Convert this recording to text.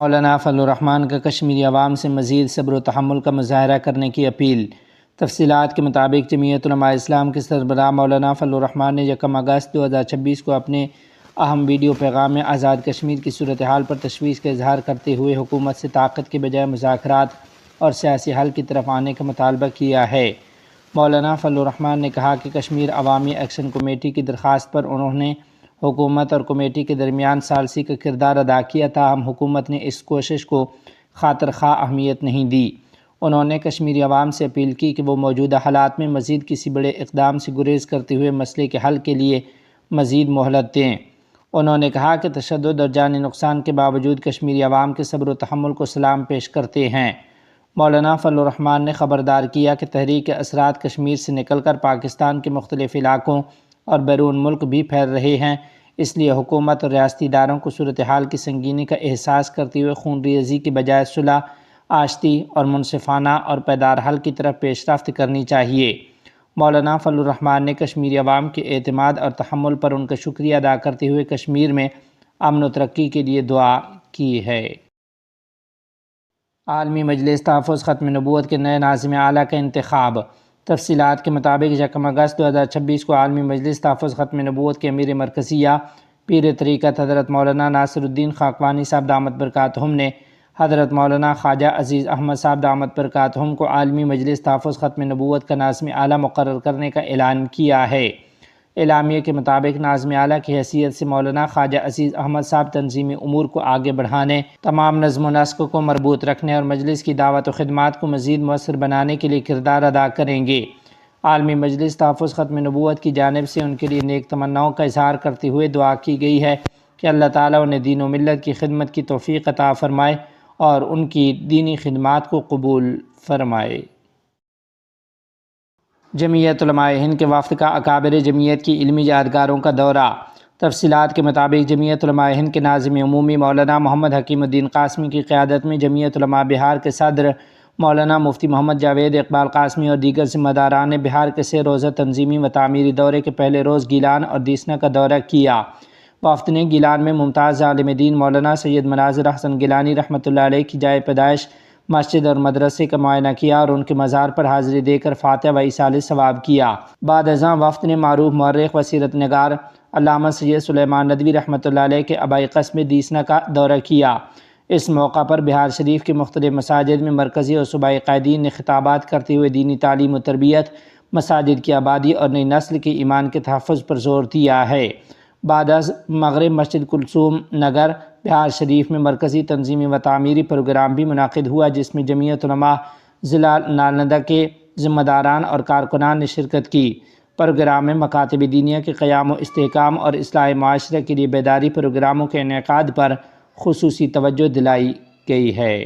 مولانا فضل الرحمان کا کشمیری عوام سے مزید صبر و تحمل کا مظاہرہ کرنے کی اپیل۔ تفصیلات کے مطابق جمعیت علماء اسلام کے سربراہ مولانا فضل الرحمان نے 1 اگست 2026 کو اپنے اہم ویڈیو پیغام میں آزاد کشمیر کی صورتحال پر تشویش کا اظہار کرتے ہوئے حکومت سے طاقت کے بجائے مذاکرات اور سیاسی حل کی طرف آنے کا مطالبہ کیا ہے۔ مولانا فضل الرحمان نے کہا کہ کشمیر عوامی ایکشن کمیٹی کی درخواست پر انہوں نے حکومت اور کمیٹی کے درمیان ثالثی کا کردار ادا کیا، تاہم حکومت نے اس کوشش کو خاطر خواہ اہمیت نہیں دی۔ انہوں نے کشمیری عوام سے اپیل کی کہ وہ موجودہ حالات میں مزید کسی بڑے اقدام سے گریز کرتے ہوئے مسئلے کے حل کے لیے مزید مہلت دیں۔ انہوں نے کہا کہ تشدد اور جانی نقصان کے باوجود کشمیری عوام کے صبر و تحمل کو سلام پیش کرتے ہیں۔ مولانا فضل الرحمان نے خبردار کیا کہ تحریک کے اثرات کشمیر سے نکل کر پاکستان کے مختلف علاقوں اور بیرون ملک بھی پھیل رہے ہیں، اس لیے حکومت اور ریاستی اداروں کو صورتحال کی سنگینی کا احساس کرتے ہوئے خون ریزی کے بجائے صلح، آشتی اور منصفانہ اور پائیدار حل کی طرف پیش رفت کرنی چاہیے۔ مولانا فضل الرحمان نے کشمیری عوام کے اعتماد اور تحمل پر ان کا شکریہ ادا کرتے ہوئے کشمیر میں امن و ترقی کے لیے دعا کی ہے۔ عالمی مجلس تحفظ ختم نبوت کے نئے ناظم اعلیٰ کا انتخاب۔ تفصیلات کے مطابق 1 اگست 2026 کو عالمی مجلس تحفظ ختم نبوت کے امیر مرکزیہ پیر طریقت حضرت مولانا ناصر الدین خاقوانی صاحب دامت برکاتہم نے حضرت مولانا خواجہ عزیز احمد صاحب دامت برکاتہم کو عالمی مجلس تحفظ ختم نبوت کا ناظم اعلیٰ مقرر کرنے کا اعلان کیا ہے۔ اعلامیہ کے مطابق ناظم اعلیٰ کی حیثیت سے مولانا خواجہ عزیز احمد صاحب تنظیمی امور کو آگے بڑھانے، تمام نظم و نسق کو مربوط رکھنے اور مجلس کی دعوت و خدمات کو مزید مؤثر بنانے کے لیے کردار ادا کریں گے۔ عالمی مجلس تحفظ ختم نبوت کی جانب سے ان کے لیے نیک تمناؤں کا اظہار کرتے ہوئے دعا کی گئی ہے کہ اللہ تعالیٰ انہیں دین و ملت کی خدمت کی توفیق عطا فرمائے اور ان کی دینی خدمات کو قبول فرمائے۔ جمعیت علماء ہند کے وفد کا اکابر جمعیت کی علمی یادگاروں کا دورہ۔ تفصیلات کے مطابق جمعیت علماء ہند کے ناظم عمومی مولانا محمد حکیم الدین قاسمی کی قیادت میں جمعیت علماء بہار کے صدر مولانا مفتی محمد جاوید اقبال قاسمی اور دیگر ذمہ داران نے بہار کے 3 روزہ تنظیمی و تعمیری دورے کے پہلے روز گیلان اور دیسنا کا دورہ کیا۔ وفد نے گیلان میں ممتاز عالم دین مولانا سید مناظر حسن گیلانی رحمۃ اللہ علیہ کی جائے پیدائش مسجد اور مدرسے کا معائنہ کیا اور ان کے مزار پر حاضری دے کر فاتحہ و ایصال ثواب کیا۔ بعد ازاں وفد نے معروف مورخ و سیرت نگار علامہ سید سلیمان ندوی رحمۃ اللہ علیہ کے آبائی قصبے دیسنا کا دورہ کیا۔ اس موقع پر بہار شریف کے مختلف مساجد میں مرکزی اور صوبائی قائدین نے خطابات کرتے ہوئے دینی تعلیم و تربیت، مساجد کی آبادی اور نئی نسل کے ایمان کے تحفظ پر زور دیا ہے۔ بعد از مغرب مسجد کلثوم نگر بہار شریف میں مرکزی تنظیمی و تعمیری پروگرام بھی منعقد ہوا، جس میں جمعیت علماء ضلع نالندہ کے ذمہ داران اور کارکنان نے شرکت کی۔ پروگرام میں مکاتب دینیہ کے قیام و استحکام اور اصلاح معاشرہ کے لیے بیداری پروگراموں کے انعقاد پر خصوصی توجہ دلائی گئی ہے۔